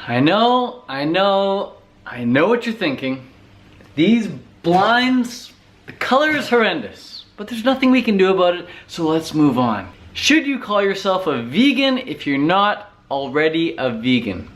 I know what you're thinking. These blinds, the color is horrendous, but there's nothing we can do about it, so let's move on. Should you call yourself a vegan if you're not already a vegan?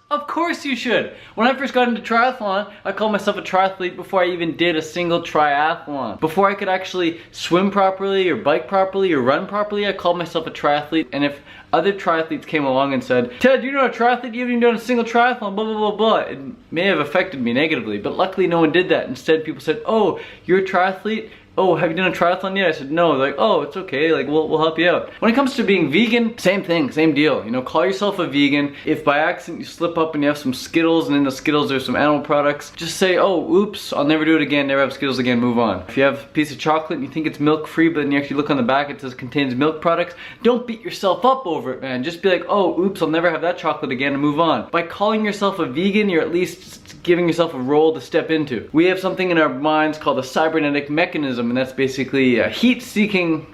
Of course you should. When I first got into triathlon, I called myself a triathlete before I even did a single triathlon. Before I could actually swim properly or bike properly or run properly, I called myself a triathlete. And if other triathletes came along and said, Ted, you're not a triathlete, you haven't even done a single triathlon, blah, blah, blah, blah, it may have affected me negatively, but luckily no one did that. Instead, people said, oh, you're a triathlete? Oh, have you done a triathlon yet? I said, no. They're like, oh, it's okay, like, we'll help you out. When it comes to being vegan, same thing, same deal. You know, call yourself a vegan. If by accident you slip up and you have some Skittles and in the Skittles there's some animal products, just say, oh, oops, I'll never do it again, never have Skittles again, move on. If you have a piece of chocolate and you think it's milk-free, but then you actually look on the back, it says contains milk products, don't beat yourself up over it, man. Just be like, oh, oops, I'll never have that chocolate again, and move on. By calling yourself a vegan, you're at least giving yourself a role to step into. We have something in our minds called a cybernetic mechanism, and that's basically a heat-seeking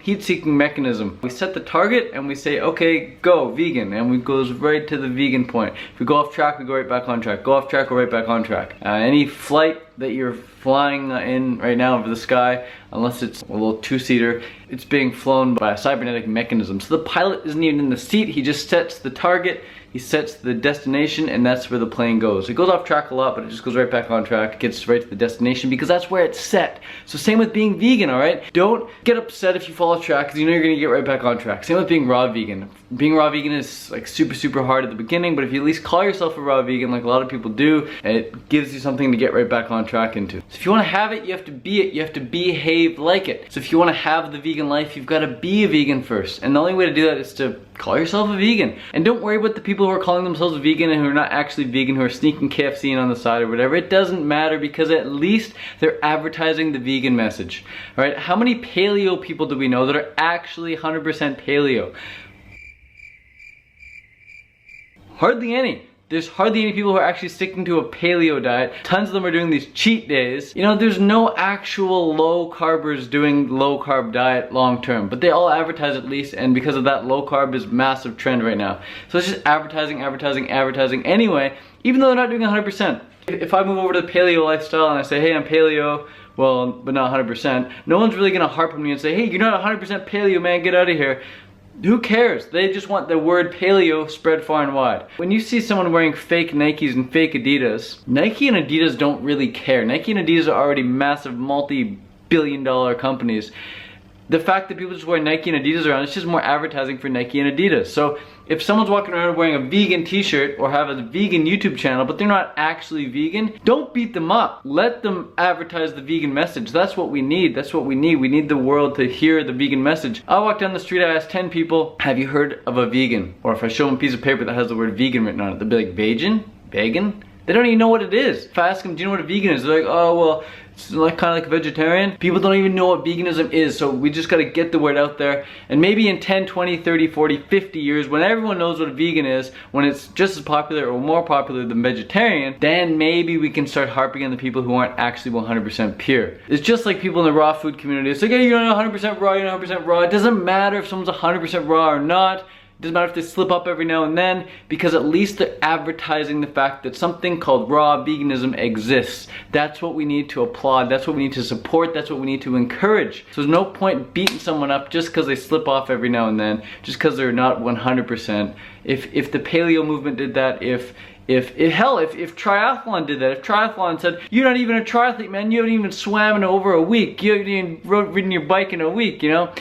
mechanism. We set the target and we say, okay, go, vegan, and we goes right to the vegan point. If we go off track, we go right back on track. Go off track, go right back on track. Any flight that you're flying in right now over the sky, unless it's a little two-seater, it's being flown by a cybernetic mechanism. So the pilot isn't even in the seat, he just sets the target, he sets the destination, and that's where the plane goes. It goes off track a lot, but it just goes right back on track. It gets right to the destination because that's where it's set. So same with being vegan, alright? Don't get upset if you fall off track because you know you're gonna get right back on track. Same with being raw vegan. Being raw vegan is like super hard at the beginning, but if you at least call yourself a raw vegan like a lot of people do, it gives you something to get right back on track into. So if you want to have it, you have to be it. You have to behave like it. So if you want to have the vegan life, you've got to be a vegan first. And the only way to do that is to call yourself a vegan. And don't worry about the people who are calling themselves vegan and who are not actually vegan, who are sneaking KFC in on the side or whatever. It doesn't matter because at least they're advertising the vegan message. Alright, how many paleo people do we know that are actually 100% paleo? Hardly any. There's hardly any people who are actually sticking to a paleo diet. Tons of them are doing these cheat days. You know, there's no actual low carbers doing low carb diet long term, but they all advertise at least, and because of that, low carb is massive trend right now. So it's just advertising anyway, even though they're not doing 100%. If I move over to the paleo lifestyle and I say, hey, I'm paleo, well, but not 100%, no one's really gonna harp on me and say, hey, you're not 100% paleo, man, get out of here. Who cares? They just want the word paleo spread far and wide. When you see someone wearing fake Nikes and fake Adidas, Nike and Adidas don't really care. Nike and Adidas are already massive multi-billion-dollar companies. The fact that people just wear Nike and Adidas around, it's just more advertising for Nike and Adidas. So if someone's walking around wearing a vegan t-shirt or have a vegan YouTube channel, but they're not actually vegan, don't beat them up. Let them advertise the vegan message. That's what we need. That's what we need. We need the world to hear the vegan message. I walk down the street, I ask 10 people, have you heard of a vegan? Or if I show them a piece of paper that has the word vegan written on it, they'll be like, vegan? Vegan? They don't even know what it is. If I ask them, do you know what a vegan is? They're like, oh, well, it's like kind of like a vegetarian. People don't even know what veganism is, so we just gotta get the word out there. And maybe in 10, 20, 30, 40, 50 years, when everyone knows what a vegan is, when it's just as popular or more popular than vegetarian, then maybe we can start harping on the people who aren't actually 100% pure. It's just like people in the raw food community. It's like, hey, you're not 100% raw, you're not 100% raw. It doesn't matter if someone's 100% raw or not. It doesn't matter if they slip up every now and then, because at least they're advertising the fact that something called raw veganism exists. That's what we need to applaud, that's what we need to support, that's what we need to encourage. So there's no point beating someone up just because they slip off every now and then, just because they're not 100%. If the paleo movement did that, if triathlon did that, if triathlon said, you're not even a triathlete, man, you haven't even swam in over a week, you haven't even ridden your bike in a week, you know?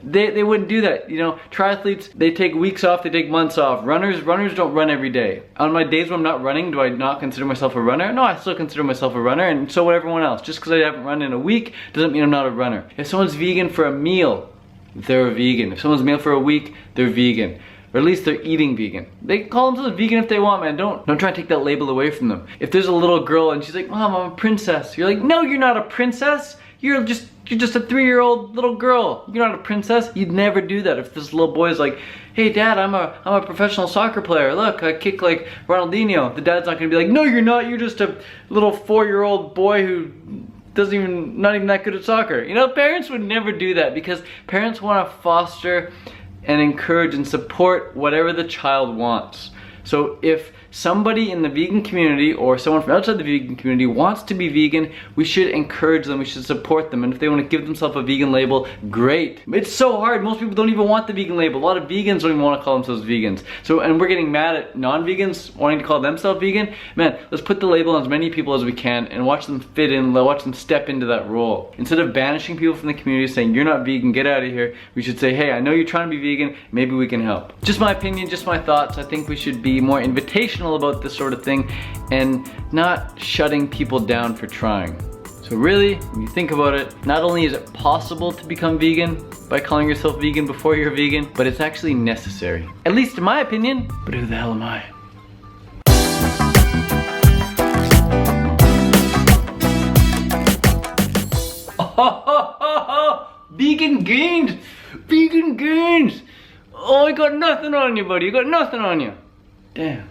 They wouldn't do that, you know. Triathletes, they take weeks off, they take months off. Runners don't run every day. On my days when I'm not running, do I not consider myself a runner? No, I still consider myself a runner, and so would everyone else. Just because I haven't run in a week doesn't mean I'm not a runner. If someone's vegan for a meal, they're a vegan. If someone's meal for a week, they're vegan. Or at least they're eating vegan. They can call themselves vegan if they want, man. Don't try to take that label away from them. If there's a little girl and she's like, Mom, I'm a princess. You're like, no, you're not a princess. You're just a 3-year-old little girl. You're not a princess. You'd never do that. If this little boy is like, hey dad, I'm a professional soccer player. Look, I kick like Ronaldinho. The dad's not gonna be like, no you're not, you're just a little 4-year-old boy who not even that good at soccer. You know, parents would never do that because parents want to foster and encourage and support whatever the child wants. So if somebody in the vegan community or someone from outside the vegan community wants to be vegan, we should encourage them, we should support them. And if they want to give themselves a vegan label, great. It's so hard, most people don't even want the vegan label. A lot of vegans don't even want to call themselves vegans. So, and we're getting mad at non-vegans wanting to call themselves vegan. Man, let's put the label on as many people as we can and watch them fit in, watch them step into that role. Instead of banishing people from the community saying, you're not vegan, get out of here, we should say, hey, I know you're trying to be vegan, maybe we can help. Just my opinion, just my thoughts. I think we should be more invitational about this sort of thing and not shutting people down for trying. So really, when you think about it, not only is it possible to become vegan by calling yourself vegan before you're vegan, but it's actually necessary. At least in my opinion, but who the hell am I? Vegan gains! Vegan gains! Oh, I got nothing on you, buddy. You got nothing on you. Damn.